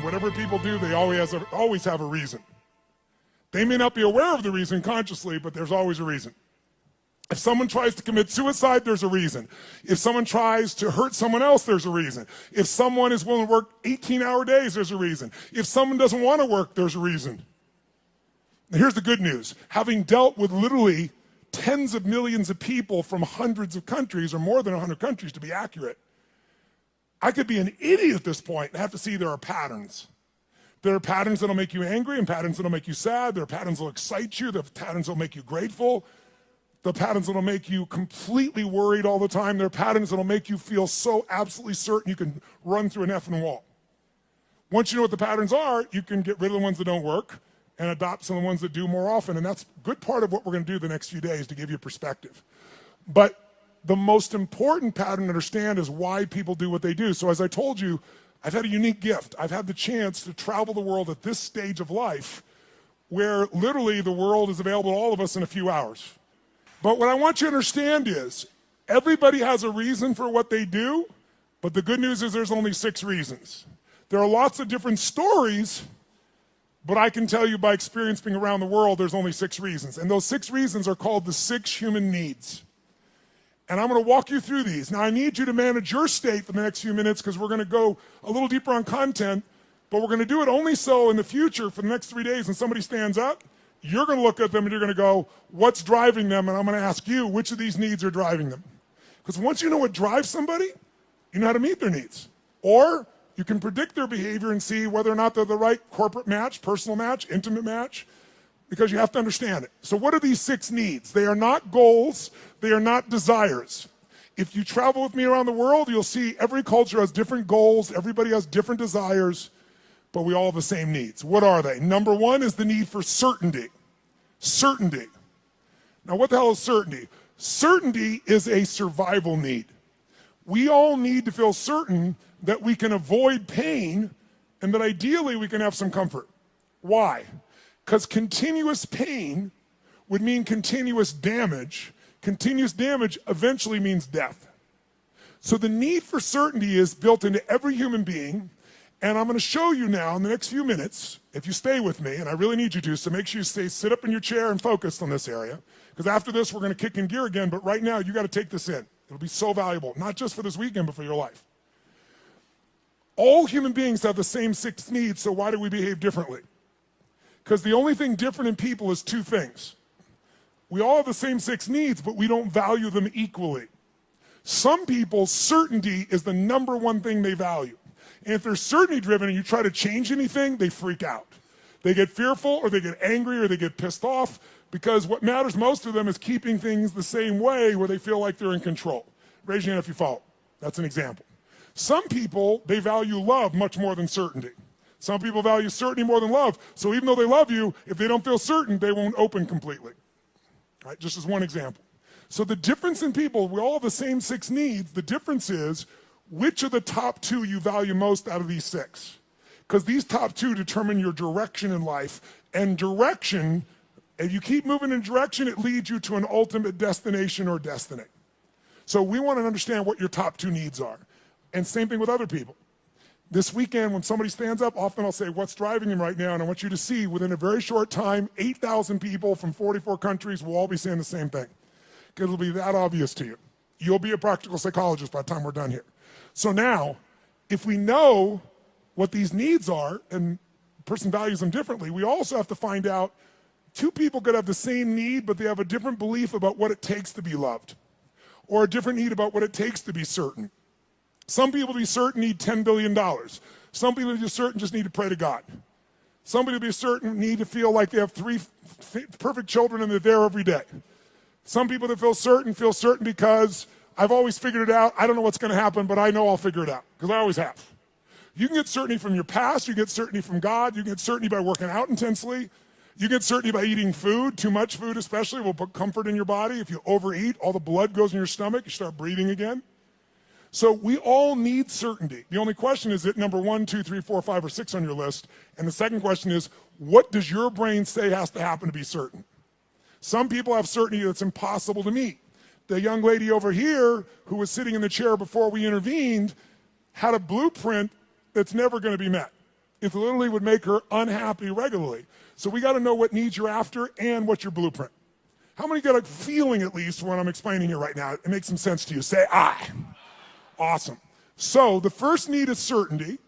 And whatever people do, they always have a reason. They may not be aware of the reason consciously, but there's always a reason. If someone tries to commit suicide, there's a reason. If someone tries to hurt someone else, there's a reason. If someone is willing to work 18-hour days, there's a reason. If someone doesn't want to work, there's a reason. Now, here's the good news. Having dealt with literally tens of millions of people from hundreds of countries, or more than 100 countries to be accurate, I could be an idiot at this point and have to see there are patterns. There are patterns that'll make you angry and patterns that'll make you sad. There are patterns that'll excite you. There are patterns that'll make you grateful. The patterns that'll make you completely worried all the time. There are patterns that'll make you feel so absolutely certain you can run through an effing wall. Once you know what the patterns are, you can get rid of the ones that don't work and adopt some of the ones that do more often. And that's a good part of what we're going to do the next few days to give you perspective. But the most important pattern to understand is why people do what they do. So as I told you, I've had a unique gift. I've had the chance to travel the world at this stage of life where literally the world is available to all of us in a few hours. But what I want you to understand is everybody has a reason for what they do, but the good news is there's only 6 reasons. There are lots of different stories, but I can tell you by experience being around the world, there's only 6 reasons. And those 6 reasons are called the 6 human needs. And I'm going to walk you through these. Now, I need you to manage your state for the next few minutes because we're going to go a little deeper on content, but we're going to do it only so in the future for the next 3 days when somebody stands up, you're going to look at them and you're going to go, what's driving them? And I'm going to ask you, which of these needs are driving them? Because once you know what drives somebody, you know how to meet their needs. Or you can predict their behavior and see whether or not they're the right corporate match, personal match, intimate match, because you have to understand it. So what are these 6 needs? They are not goals. They are not desires. If you travel with me around the world, you'll see every culture has different goals. Everybody has different desires. But we all have the same needs. What are they? Number 1 is the need for certainty. Certainty. Now, what the hell is certainty? Certainty is a survival need. We all need to feel certain that we can avoid pain and that ideally we can have some comfort. Why? Because continuous pain would mean continuous damage. Continuous damage eventually means death. So the need for certainty is built into every human being. And I'm going to show you now in the next few minutes, if you stay with me, and I really need you to, so make sure you sit up in your chair and focused on this area. Because after this, we're going to kick in gear again, but right now, you got to take this in. It'll be so valuable, not just for this weekend, but for your life. All human beings have the same 6 needs, so why do we behave differently? Because the only thing different in people is 2 things. We all have the same 6 needs, but we don't value them equally. Some people, certainty is the number 1 thing they value. And if they're certainty driven and you try to change anything, they freak out. They get fearful or they get angry or they get pissed off because what matters most to them is keeping things the same way where they feel like they're in control. Raise your hand if you follow. That's an example. Some people, they value love much more than certainty. Some people value certainty more than love. So even though they love you, if they don't feel certain, they won't open completely. All right, just as one example. So the difference in people, we all have the same 6 needs. The difference is which of the top 2 you value most out of these 6. Because these top 2 determine your direction in life. And direction, if you keep moving in direction, it leads you to an ultimate destination or destiny. So we want to understand what your top 2 needs are. And same thing with other people. This weekend, when somebody stands up, often I'll say, what's driving them right now? And I want you to see, within a very short time, 8,000 people from 44 countries will all be saying the same thing. Because it'll be that obvious to you. You'll be a practical psychologist by the time we're done here. So now, if we know what these needs are, and a person values them differently, we also have to find out 2 people could have the same need, but they have a different belief about what it takes to be loved, or a different need about what it takes to be certain. Some people to be certain need $10 billion. Some people to be certain just need to pray to God. Somebody to be certain need to feel like they have 3 perfect children and they're there every day. Some people that feel certain because I've always figured it out. I don't know what's going to happen, but I know I'll figure it out, because I always have. You can get certainty from your past. You can get certainty from God. You can get certainty by working out intensely. You get certainty by eating food. Too much food especially will put comfort in your body. If you overeat, all the blood goes in your stomach. You start breathing again. So we all need certainty. The only question is, it number 1, 2, 3, 4, 5, or 6 on your list? And the second question is, what does your brain say has to happen to be certain? Some people have certainty that's impossible to meet. The young lady over here who was sitting in the chair before we intervened had a blueprint that's never going to be met. It literally would make her unhappy regularly. So we got to know what needs you're after and what's your blueprint. How many get a feeling at least when I'm explaining here right now? It makes some sense to you. Say I. Awesome. So the first need is certainty.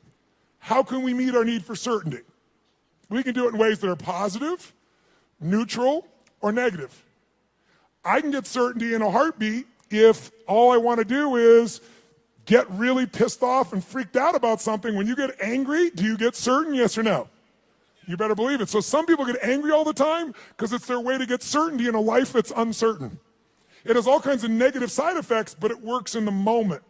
How can we meet our need for certainty? We can do it in ways that are positive, neutral, or negative. I can get certainty in a heartbeat if all I want to do is get really pissed off and freaked out about something. When you get angry, do you get certain, yes or no? You better believe it. So some people get angry all the time because it's their way to get certainty in a life that's uncertain. It has all kinds of negative side effects, but it works in the moment.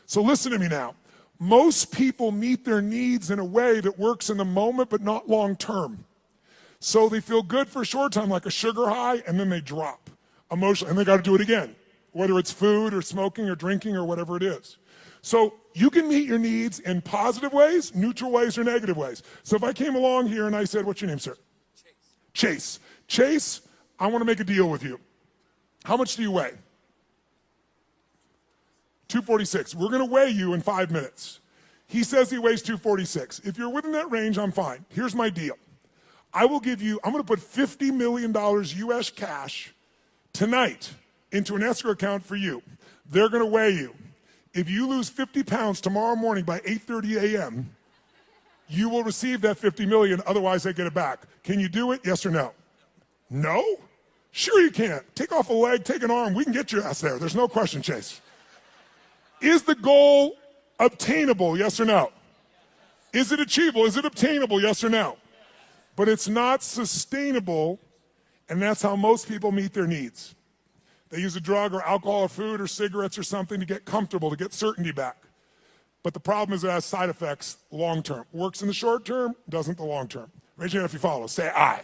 So listen to me now. Most people meet their needs in a way that works in the moment, but not long term. So they feel good for a short time, like a sugar high, and then they drop emotionally, and they got to do it again, whether it's food or smoking or drinking or whatever it is. So you can meet your needs in positive ways, neutral ways, or negative ways. So if I came along here and I said, what's your name, sir? Chase. Chase, I want to make a deal with you. How much do you weigh? 246. We're going to weigh you in 5 minutes. He says he weighs 246. If you're within that range, I'm fine. Here's my deal. I'm going to put $50 million US cash tonight into an escrow account for you. They're going to weigh you. If you lose 50 pounds tomorrow morning by 8:30 a.m., you will receive that 50 million, otherwise I get it back. Can you do it, yes or no? No? Sure you can. Take off a leg, take an arm, we can get your ass there. There's no question, Chase. Is the goal obtainable, yes or no? Is it achievable? Is it obtainable, yes or no? But it's not sustainable, and that's how most people meet their needs. They use a drug or alcohol or food or cigarettes or something to get comfortable, to get certainty back. But the problem is it has side effects long term. Works in the short term, doesn't the long term. Raise your hand if you follow. Say I.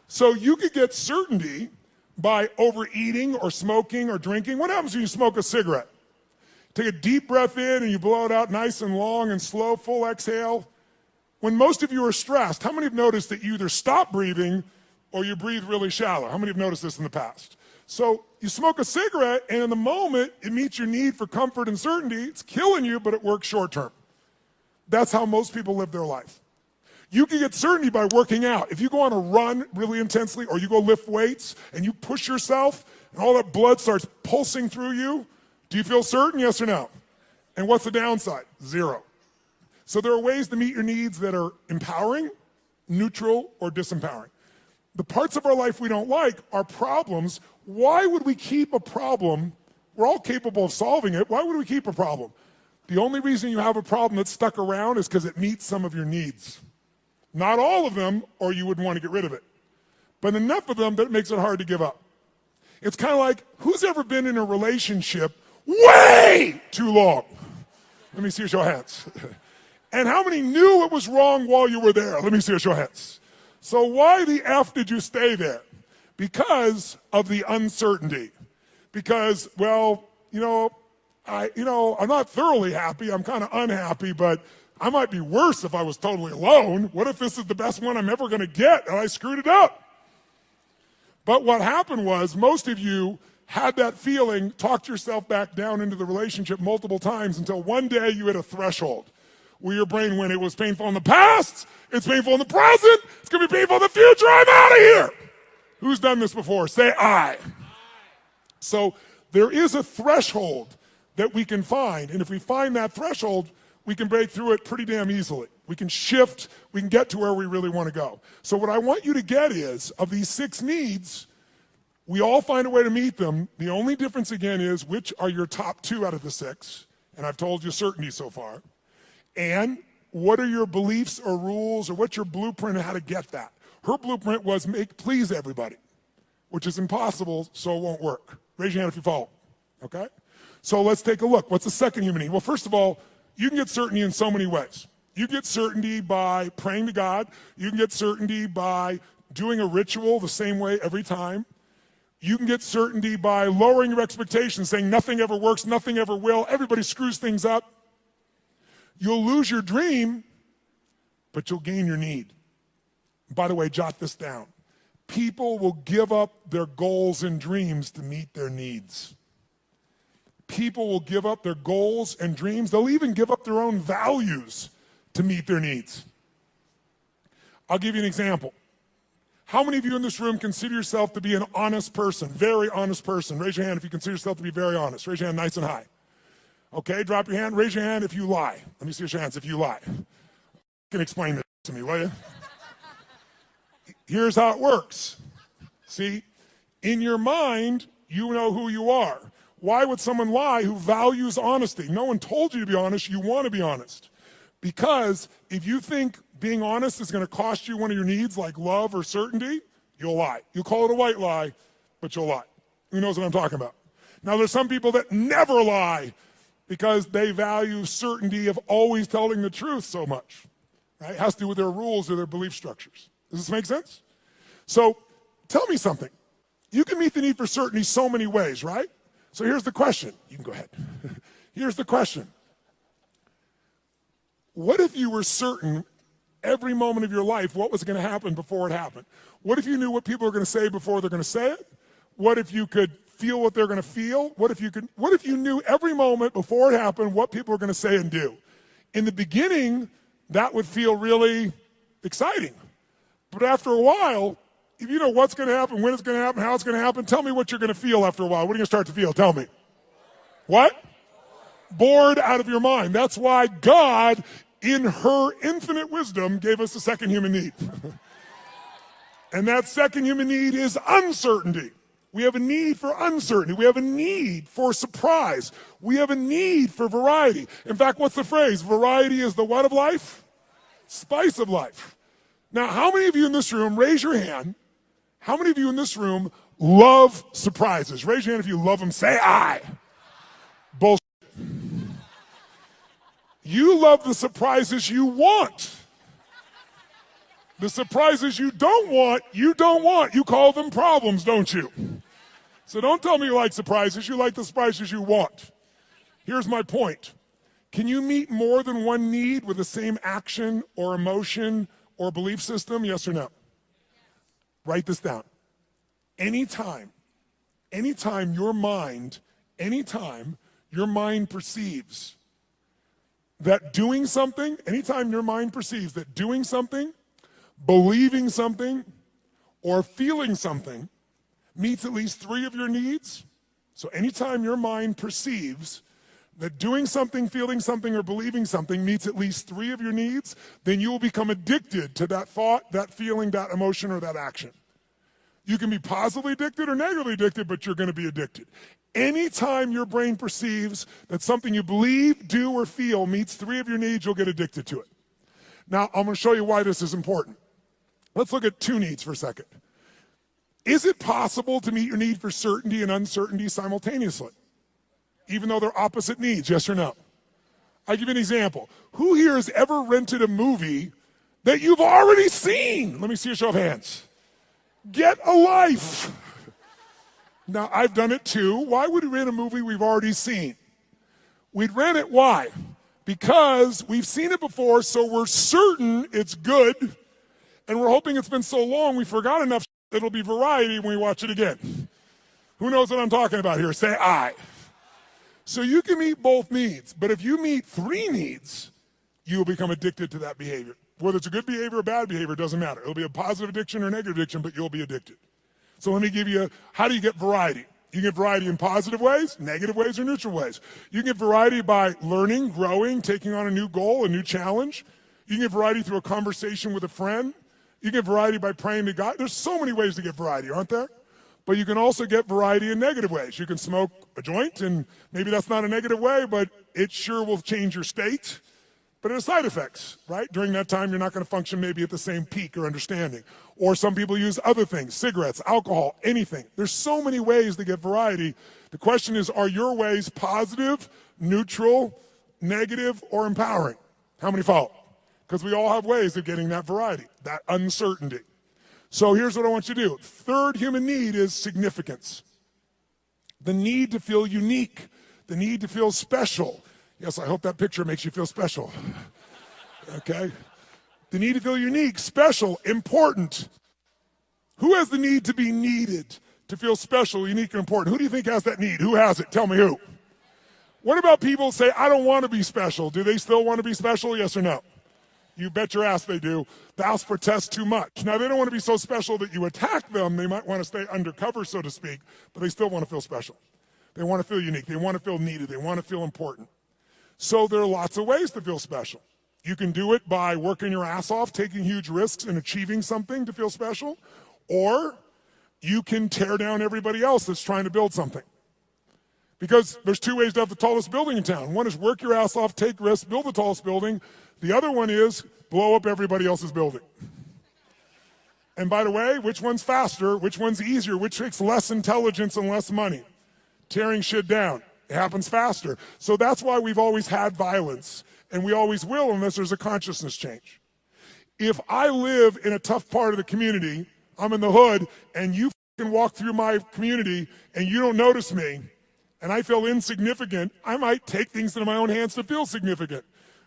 So you could get certainty by overeating or smoking or drinking. What happens when you smoke a cigarette? Take a deep breath in and you blow it out nice and long and slow, full exhale. When most of you are stressed, how many have noticed that you either stop breathing or you breathe really shallow? How many have noticed this in the past? So you smoke a cigarette, and in the moment, it meets your need for comfort and certainty. It's killing you, but it works short term. That's how most people live their life. You can get certainty by working out. If you go on a run really intensely, or you go lift weights, and you push yourself, and all that blood starts pulsing through you, do you feel certain, yes or no? And what's the downside? Zero. So there are ways to meet your needs that are empowering, neutral, or disempowering. The parts of our life we don't like are problems. Why would we keep a problem? We're all capable of solving it. Why would we keep a problem? The only reason you have a problem that's stuck around is because it meets some of your needs. Not all of them, or you wouldn't want to get rid of it. But enough of them that it makes it hard to give up. It's kind of like, who's ever been in a relationship way too long? Let me see a show of hands. And how many knew it was wrong while you were there? Let me see a show of hands. So why the F did you stay there? Because of the uncertainty. Because, well, I'm not thoroughly happy. I'm kind of unhappy, but I might be worse if I was totally alone. What if this is the best one I'm ever going to get and I screwed it up? But what happened was most of you had that feeling, talked yourself back down into the relationship multiple times until one day you hit a threshold where your brain went, it was painful in the past, it's painful in the present, it's going to be painful in the future, I'm out of here. Who's done this before? Say I. So there is a threshold that we can find, and if we find that threshold, we can break through it pretty damn easily. We can shift, we can get to where we really want to go. So what I want you to get is, of these 6 needs, we all find a way to meet them. The only difference again is which are your top 2 out of the 6, and I've told you certainty so far, and what are your beliefs or rules or what's your blueprint of how to get that? Her blueprint was please everybody, which is impossible, so it won't work. Raise your hand if you follow, okay? So let's take a look. What's the second human need? Well, first of all, you can get certainty in so many ways. You get certainty by praying to God. You can get certainty by doing a ritual the same way every time. You can get certainty by lowering your expectations, saying nothing ever works, nothing ever will, everybody screws things up. You'll lose your dream, but you'll gain your need. By the way, jot this down. People will give up their goals and dreams to meet their needs. People will give up their goals and dreams. They'll even give up their own values to meet their needs. I'll give you an example. How many of you in this room consider yourself to be an honest person, very honest person? Raise your hand if you consider yourself to be very honest. Raise your hand nice and high. Okay, drop your hand. Raise your hand if you lie. Let me see your hands if you lie. You can explain this to me, will you? Here's how it works. See, in your mind, you know who you are. Why would someone lie who values honesty? No one told you to be honest. You want to be honest. Because if you think being honest is going to cost you one of your needs like love or certainty, you'll lie. You'll call it a white lie, but you'll lie. Who knows what I'm talking about? Now, there's some people that never lie because they value certainty of always telling the truth so much. Right? It has to do with their rules or their belief structures. Does this make sense? So tell me something. You can meet the need for certainty so many ways, right? So here's the question. You can go ahead. Here's the question. What if you were certain every moment of your life what was going to happen before it happened? What if you knew what people were going to say before they're going to say it? What if you could feel what they're going to feel? What if you knew every moment before it happened what people were going to say and do? In the beginning, that would feel really exciting. But after a while, if you know what's going to happen, when it's going to happen, how it's going to happen, tell me what you're going to feel after a while. What are you going to start to feel? Tell me. What? Bored out of your mind. That's why God, in her infinite wisdom, gave us a second human need. And that second human need is uncertainty. We have a need for uncertainty. We have a need for surprise. We have a need for variety. In fact, what's the phrase? Variety is the what of life? Spice of life. Now, how many of you in this room, raise your hand, how many of you in this room love surprises? Raise your hand if you love them. Say I. Bullshit. You love the surprises you want. The surprises you don't want, you don't want. You call them problems, don't you? So don't tell me you like surprises. You like the surprises you want. Here's my point. Can you meet more than one need with the same action or emotion or belief system? Yes or no? Write this down. Anytime your mind perceives that doing something, believing something, or feeling something meets at least three of your needs. So anytime your mind perceives that doing something, feeling something, or believing something meets at least three of your needs, then you will become addicted to that thought, that feeling, that emotion, or that action. You can be positively addicted or negatively addicted, but you're going to be addicted. Anytime your brain perceives that something you believe, do, or feel meets three of your needs, you'll get addicted to it. Now, I'm going to show you why this is important. Let's look at two needs for a second. Is it possible to meet your need for certainty and uncertainty simultaneously, even though they're opposite needs? Yes or no? I'll give you an example. Who here has ever rented a movie that you've already seen? Let me see a show of hands. Get a life. Now, I've done it too. Why would we rent a movie we've already seen? We'd rent it, why? Because we've seen it before, so we're certain it's good, and we're hoping it's been so long we forgot enough it'll be variety when we watch it again. Who knows what I'm talking about here? Say I. So you can meet both needs, but if you meet three needs, you'll become addicted to that behavior. Whether it's a good behavior or bad behavior, doesn't matter. It'll be a positive addiction or negative addiction, but you'll be addicted. So let me give you, how do you get variety? You get variety in positive ways, negative ways, or neutral ways. You can get variety by learning, growing, taking on a new goal, a new challenge. You can get variety through a conversation with a friend. You can get variety by praying to God. There's so many ways to get variety, aren't there? But you can also get variety in negative ways. You can smoke a joint, and maybe that's not a negative way, but it sure will change your state. But it has side effects, right? During that time, you're not going to function maybe at the same peak or understanding. Or some people use other things, cigarettes, alcohol, anything. There's so many ways to get variety. The question is, are your ways positive, neutral, negative, or empowering? How many follow? Because we all have ways of getting that variety, that uncertainty. So here's what I want you to do. Third human need is significance. The need to feel unique, the need to feel special. Yes, I hope that picture makes you feel special. Okay? The need to feel unique, special, important. Who has the need to be needed, to feel special, unique, and important? Who do you think has that need? Who has it? Tell me who. What about people who say, I don't want to be special? Do they still want to be special? Yes or no? You bet your ass they do. Thou protest too much. Now, they don't want to be so special that you attack them. They might want to stay undercover, so to speak, but they still want to feel special. They want to feel unique. They want to feel needed. They want to feel important. So there are lots of ways to feel special. You can do it by working your ass off, taking huge risks and achieving something to feel special, or you can tear down everybody else that's trying to build something. Because there's two ways to have the tallest building in town. One is work your ass off, take risks, build the tallest building. The other one is blow up everybody else's building. And by the way, which one's faster, which one's easier, which takes less intelligence and less money? Tearing shit down. It happens faster. So that's why we've always had violence, and we always will unless there's a consciousness change. If I live in a tough part of the community, I'm in the hood, and you can walk through my community and you don't notice me, and I feel insignificant, I might take things into my own hands to feel significant.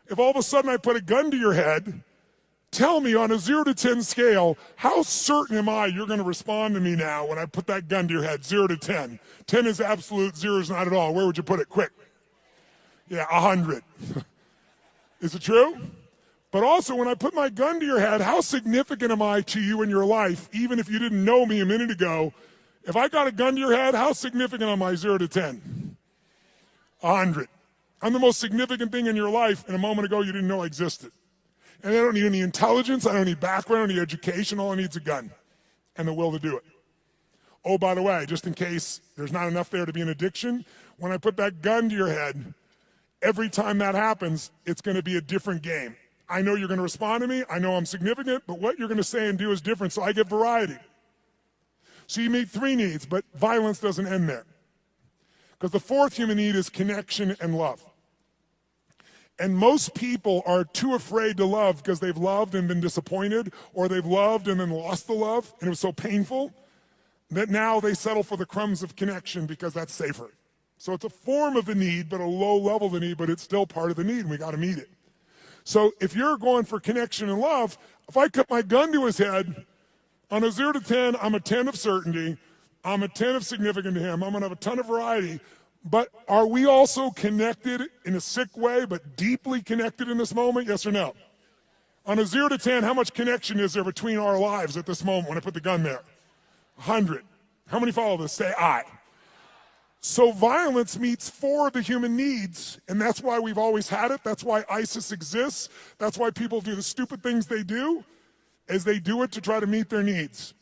If all of a sudden I put a gun to your head, tell me on a 0 to 10 scale, how certain am I you're going to respond to me now when I put that gun to your head, 0 to 10? 10 is absolute, 0 is not at all. Where would you put it? Quick. Yeah, 100. Is it true? But also, when I put my gun to your head, how significant am I to you in your life, even if you didn't know me a minute ago? If I got a gun to your head, how significant am I, 0 to 10? 100. I'm the most significant thing in your life, and a moment ago you didn't know I existed. And I don't need any intelligence, I don't need background, I don't need education, all I need is a gun and the will to do it. Oh, by the way, just in case there's not enough there to be an addiction, when I put that gun to your head, every time that happens, it's going to be a different game. I know you're going to respond to me, I know I'm significant, but what you're going to say and do is different, so I get variety. So you meet 3 needs, but violence doesn't end there. Because the 4th human need is connection and love. And most people are too afraid to love because they've loved and been disappointed, or they've loved and then lost the love, and it was so painful that now they settle for the crumbs of connection because that's safer. So it's a form of the need, but a low level of the need, but it's still part of the need, and we got to meet it. So if you're going for connection and love, if I cut my gun to his head, on a 0 to 10, I'm a 10 of certainty, I'm a 10 of significant to him, I'm going to have a ton of variety. But are we also connected in a sick way, but deeply connected in this moment? Yes or no? On a 0 to 10, how much connection is there between our lives at this moment when I put the gun there? 100. How many follow this? Say I. So violence meets 4 of the human needs, and that's why we've always had it. That's why ISIS exists. That's why people do the stupid things they do, is they do it to try to meet their needs.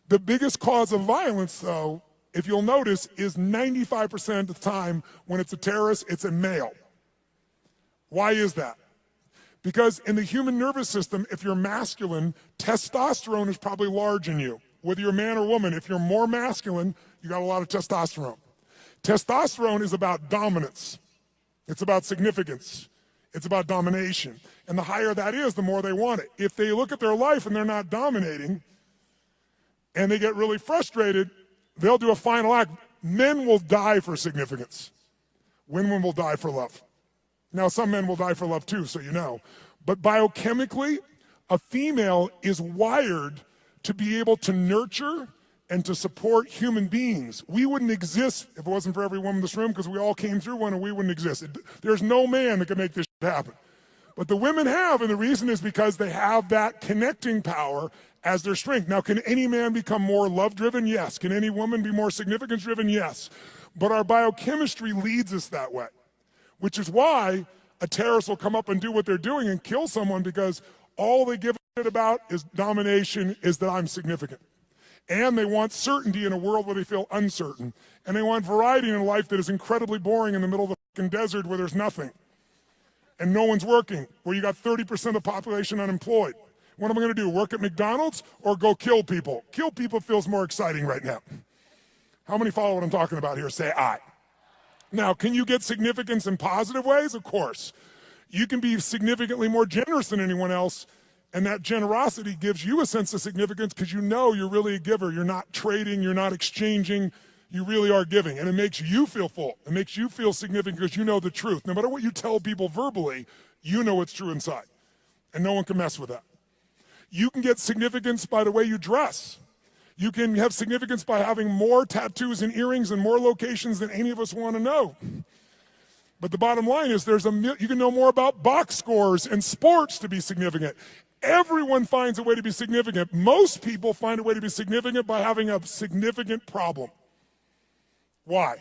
The biggest cause of violence, though, if you'll notice, is 95% of the time when it's a terrorist, it's a male. Why is that? Because in the human nervous system, if you're masculine, testosterone is probably large in you. Whether you're a man or woman, if you're more masculine, you got a lot of testosterone. Testosterone is about dominance. It's about significance. It's about domination. And the higher that is, the more they want it. If they look at their life and they're not dominating, and they get really frustrated, they'll do a final act. Men will die for significance. Women will die for love. Now, some men will die for love too, so you know. But biochemically, a female is wired to be able to nurture and to support human beings. We wouldn't exist if it wasn't for every woman in this room, because we all came through one and we wouldn't exist. There's no man that can make this shit happen. But the women have, and the reason is because they have that connecting power as their strength. Now, can any man become more love-driven? Yes. Can any woman be more significance-driven? Yes. But our biochemistry leads us that way, which is why a terrorist will come up and do what they're doing and kill someone, because all they give a shit about is domination, is that I'm significant. And they want certainty in a world where they feel uncertain. And they want variety in a life that is incredibly boring in the middle of the fucking desert where there's nothing. And no one's working, where you got 30% of the population unemployed. What am I going to do, work at McDonald's or go kill people? Kill people feels more exciting right now. How many follow what I'm talking about here? Say I. Now, can you get significance in positive ways? Of course. You can be significantly more generous than anyone else, and that generosity gives you a sense of significance because you know you're really a giver. You're not trading, you're not exchanging, you really are giving. And it makes you feel full. It makes you feel significant because you know the truth. No matter what you tell people verbally, you know what's true inside. And no one can mess with that. You can get significance by the way you dress. You can have significance by having more tattoos and earrings in more locations than any of us want to know. But the bottom line is you can know more about box scores and sports to be significant. Everyone finds a way to be significant. Most people find a way to be significant by having a significant problem. Why?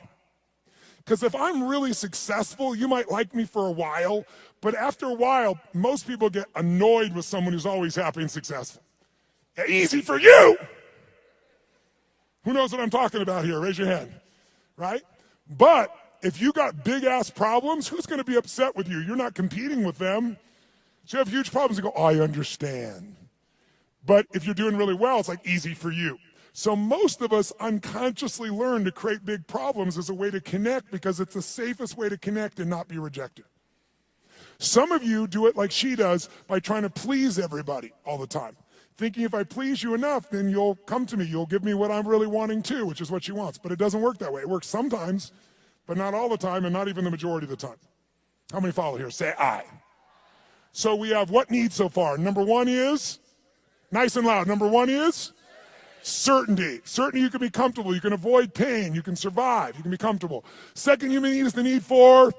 Because if I'm really successful, you might like me for a while, but after a while, most people get annoyed with someone who's always happy and successful. Yeah, easy for you! Who knows what I'm talking about here? Raise your hand, right? But if you got big-ass problems, who's going to be upset with you? You're not competing with them. So you have huge problems, you go, oh, I understand. But if you're doing really well, it's like easy for you. So most of us unconsciously learn to create big problems as a way to connect because it's the safest way to connect and not be rejected. Some of you do it like she does by trying to please everybody all the time, thinking if I please you enough, then you'll come to me. You'll give me what I'm really wanting too, which is what she wants. But it doesn't work that way. It works sometimes, but not all the time and not even the majority of the time. How many follow here? Say I. So we have what needs so far? Number one is, nice and loud, number one is certainty. Certainty you can be comfortable, you can avoid pain, you can survive, you can be comfortable. Second human need is the need for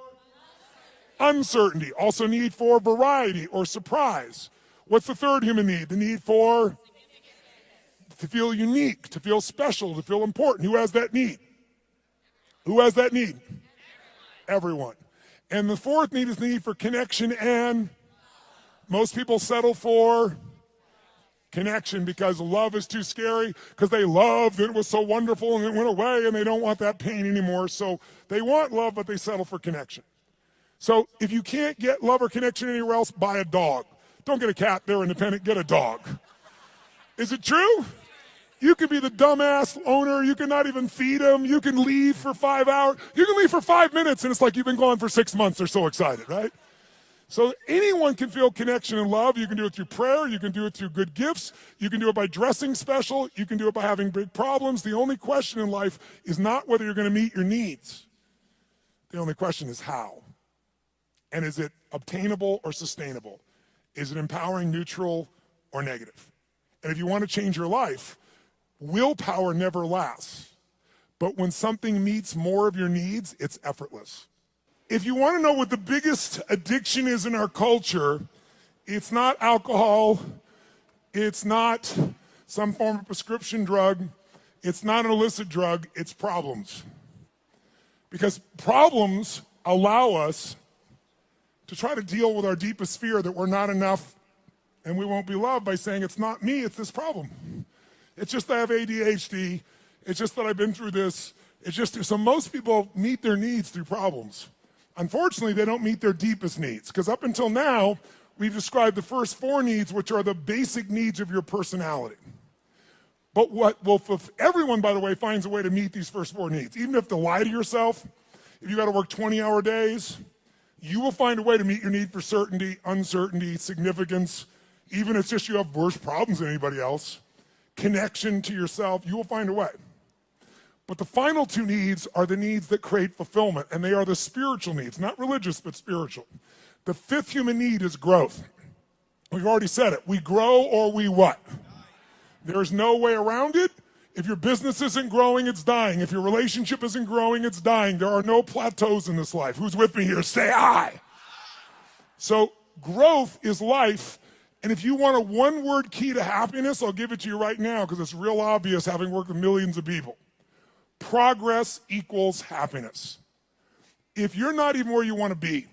uncertainty. Also need for variety or surprise. What's the third human need? The need for to feel unique, to feel special, to feel important. Who has that need? Who has that need? Everyone. And the fourth need is the need for connection, and most people settle for connection because love is too scary, because they loved and it was so wonderful and it went away and they don't want that pain anymore. So they want love, but they settle for connection. So if you can't get love or connection anywhere else, buy a dog. Don't get a cat, they're independent, get a dog. Is it true? You can be the dumbass owner, you can not even feed them, you can leave for 5 hours, you can leave for 5 minutes and it's like you've been gone for 6 months, they're so excited, right? So anyone can feel connection and love. You can do it through prayer, you can do it through good gifts, you can do it by dressing special, you can do it by having big problems. The only question in life is not whether you're going to meet your needs. The only question is how. And is it obtainable or sustainable? Is it empowering, neutral, or negative? And if you want to change your life, willpower never lasts. But when something meets more of your needs, it's effortless. If you want to know what the biggest addiction is in our culture, it's not alcohol, it's not some form of prescription drug, it's not an illicit drug, it's problems. Because problems allow us to try to deal with our deepest fear that we're not enough and we won't be loved by saying it's not me, it's this problem. It's just that I have ADHD, it's just that I've been through this, it's just, so most people meet their needs through problems. Unfortunately, they don't meet their deepest needs, because up until now, we've described the first 4 needs, which are the basic needs of your personality. But everyone, by the way, finds a way to meet these first 4 needs. Even if to lie to yourself, if you got to work 20-hour days, you will find a way to meet your need for certainty, uncertainty, significance, even if it's just you have worse problems than anybody else, connection to yourself, you will find a way. But the final 2 needs are the needs that create fulfillment, and they are the spiritual needs, not religious, but spiritual. The 5th human need is growth. We've already said it. We grow or we what? There's no way around it. If your business isn't growing, it's dying. If your relationship isn't growing, it's dying. There are no plateaus in this life. Who's with me here? Say I. So growth is life. And if you want a one-word key to happiness, I'll give it to you right now because it's real obvious having worked with millions of people. Progress equals happiness. If you're not even where you want to be,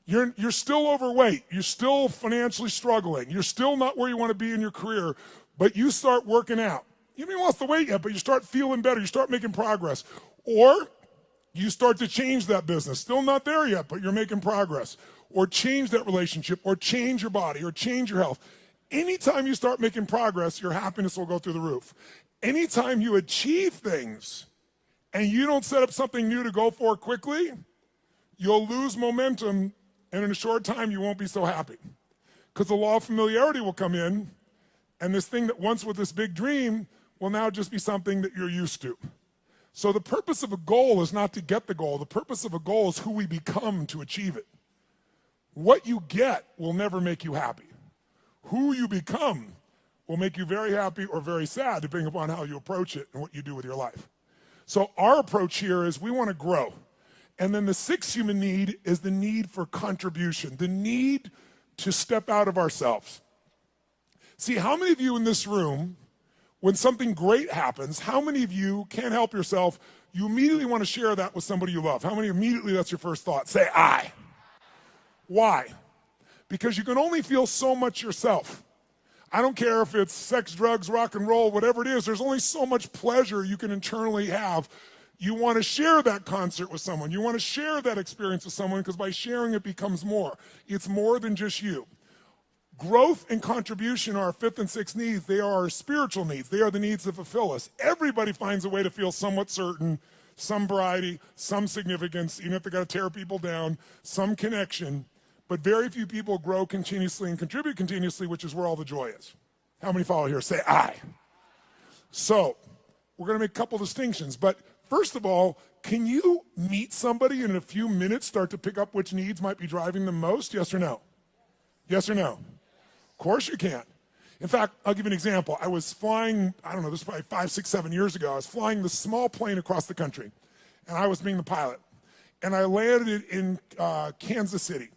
you're still overweight, you're still financially struggling, you're still not where you want to be in your career, but you start working out. You haven't lost the weight yet, but you start feeling better, you start making progress. Or you start to change that business, still not there yet, but you're making progress. Or change that relationship, or change your body, or change your health. Anytime you start making progress, your happiness will go through the roof. Anytime you achieve things and you don't set up something new to go for quickly, you'll lose momentum, and in a short time you won't be so happy. Because the law of familiarity will come in, and this thing that once was this big dream will now just be something that you're used to. So the purpose of a goal is not to get the goal. The purpose of a goal is who we become to achieve it. What you get will never make you happy. Who you become will make you very happy or very sad, depending upon how you approach it and what you do with your life. So our approach here is we want to grow. And then the sixth human need is the need for contribution, the need to step out of ourselves. See, how many of you in this room, when something great happens, how many of you can't help yourself, you immediately want to share that with somebody you love? How many immediately that's your first thought? Say, I. Why? Because you can only feel so much yourself. I don't care if it's sex, drugs, rock and roll, whatever it is, there's only so much pleasure you can internally have. You want to share that concert with someone. You want to share that experience with someone because by sharing it becomes more. It's more than just you. Growth and contribution are our fifth and sixth needs. They are our spiritual needs. They are the needs that fulfill us. Everybody finds a way to feel somewhat certain, some variety, some significance, even if they got to tear people down, some connection. But very few people grow continuously and contribute continuously, which is where all the joy is. How many follow here? Say I. So we're going to make a couple distinctions. But first of all, can you meet somebody and in a few minutes start to pick up which needs might be driving them most? Yes or no? Yes or no? Of course you can. In fact, I'll give you an example. I was flying, I don't know, this was probably 5, 6, 7 years ago. I was flying this small plane across the country, and I was being the pilot. And I landed in Kansas City.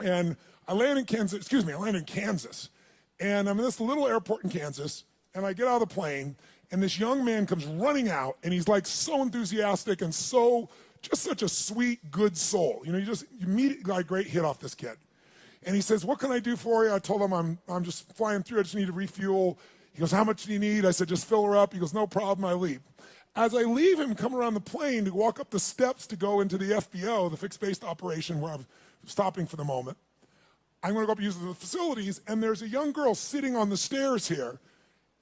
And I landed in Kansas. And I'm in this little airport in Kansas, and I get out of the plane, and this young man comes running out, and he's like so enthusiastic and so, just such a sweet, good soul. You know, you immediately got a great hit off this kid. And he says, what can I do for you? I told him I'm just flying through. I just need to refuel. He goes, how much do you need? I said, just fill her up. He goes, no problem. I leave. As I leave him, come around the plane to walk up the steps to go into the FBO, the fixed-based operation where I'm stopping for the moment, I'm going to go up and use the facilities, and there's a young girl sitting on the stairs here,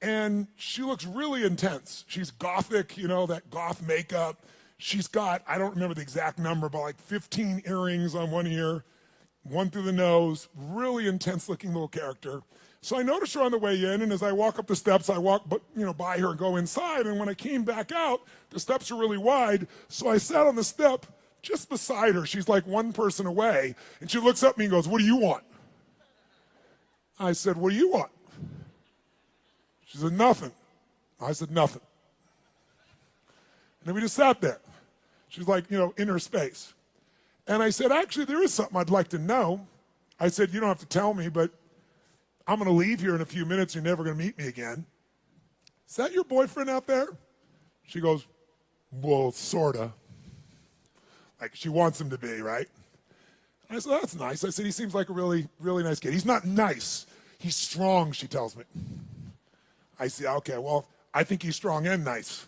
and she looks really intense. She's gothic, you know, that goth makeup. She's got, I don't remember the exact number, but like 15 earrings on one ear, one through the nose, really intense-looking little character. So I noticed her on the way in, and as I walk up the steps, I walk by her and go inside, and when I came back out, the steps are really wide, so I sat on the step just beside her. She's like one person away, and she looks up at me and goes, what do you want? I said, what do you want? She said, nothing. I said, nothing. And then we just sat there. She's like, you know, in her space. And I said, actually, there is something I'd like to know. I said, you don't have to tell me, but I'm going to leave here in a few minutes. You're never going to meet me again. Is that your boyfriend out there? She goes, well, sort of. Like she wants him to be, right? I said, that's nice. I said, he seems like a really, really nice kid. He's not nice. He's strong, she tells me. I said, okay, well, I think he's strong and nice.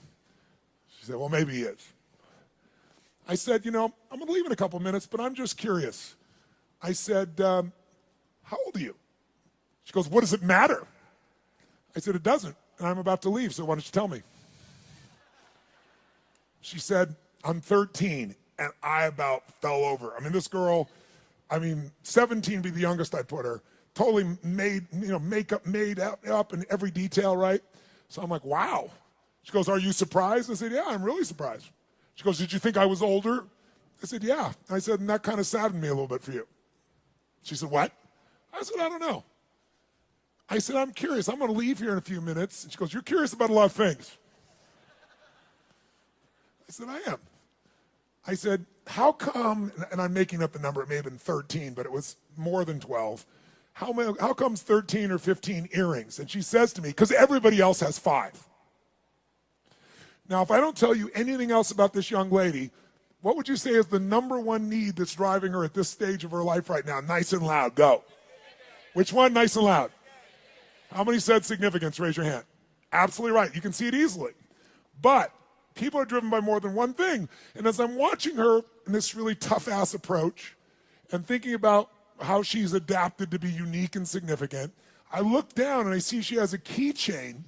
She said, well, maybe he is. I said, you know, I'm going to leave in a couple minutes, but I'm just curious. I said, how old are you? She goes, what does it matter? I said, it doesn't, and I'm about to leave, so why don't you tell me? She said, I'm 13, and I about fell over. I mean, this girl, 17 be the youngest I put her, totally made, you know, makeup made up in every detail, right? So I'm like, wow. She goes, are you surprised? I said, yeah, I'm really surprised. She goes, did you think I was older? I said, yeah. I said, and that kind of saddened me a little bit for you. She said, what? I said, I don't know. I said, I'm curious. I'm going to leave here in a few minutes. And she goes, you're curious about a lot of things. I said, I am. I said, how come, and I'm making up the number, it may have been 13, but it was more than 12. How comes 13 or 15 earrings? And she says to me, because everybody else has 5. Now, if I don't tell you anything else about this young lady, what would you say is the number one need that's driving her at this stage of her life right now? Nice and loud, go. Which one, nice and loud? How many said significance? Raise your hand. Absolutely right. You can see it easily. But people are driven by more than one thing. And as I'm watching her in this really tough-ass approach and thinking about how she's adapted to be unique and significant, I look down and I see she has a keychain,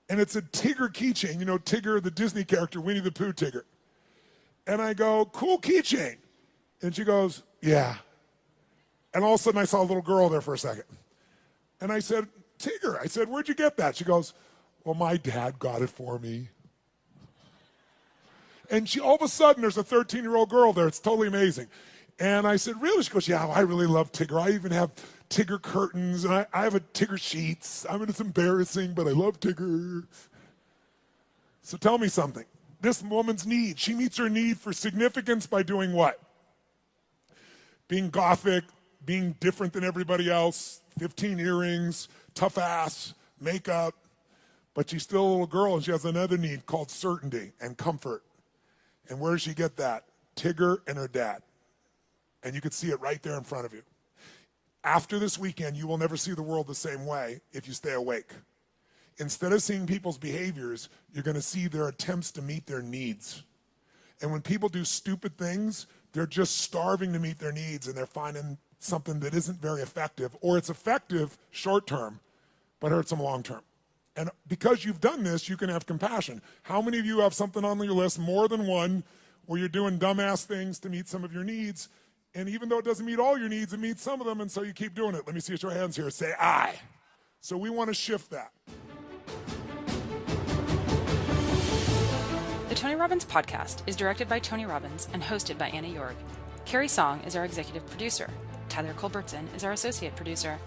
and it's a Tigger keychain. You know Tigger, the Disney character, Winnie the Pooh Tigger. And I go, cool keychain. And she goes, yeah. And all of a sudden I saw a little girl there for a second. And I said, Tigger, I said, where'd you get that? She goes, well, my dad got it for me. And she, all of a sudden, there's a 13-year-old girl there. It's totally amazing. And I said, really? She goes, yeah, I really love Tigger. I even have Tigger curtains, and I have a Tigger sheets. I mean, it's embarrassing, but I love Tigger. So tell me something. this woman's need. She meets her need for significance by doing what? Being gothic, being different than everybody else, 15 earrings, tough ass, makeup. But she's still a little girl, and she has another need called certainty and comfort. And where does she get that? Tigger and her dad. And you can see it right there in front of you. After this weekend, you will never see the world the same way if you stay awake. Instead of seeing people's behaviors, you're going to see their attempts to meet their needs. And when people do stupid things, they're just starving to meet their needs, and they're finding something that isn't very effective, or it's effective short term, but hurts them long term. And because you've done this, you can have compassion. How many of you have something on your list, more than one, where you're doing dumbass things to meet some of your needs, and even though it doesn't meet all your needs, it meets some of them, and so you keep doing it? Let me see your hands here. Say, I. So we want to shift that. The Tony Robbins podcast is directed by Tony Robbins and hosted by Anna Jorg. Carrie Song is our executive producer. Tyler Culbertson is our associate producer.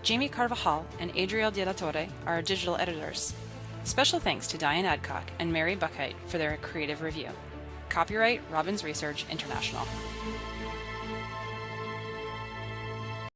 Jamie Carvajal and Adriel De La Torre are our digital editors. Special thanks to Diane Adcock and Mary Buckheit for their creative review. Copyright Robbins Research International.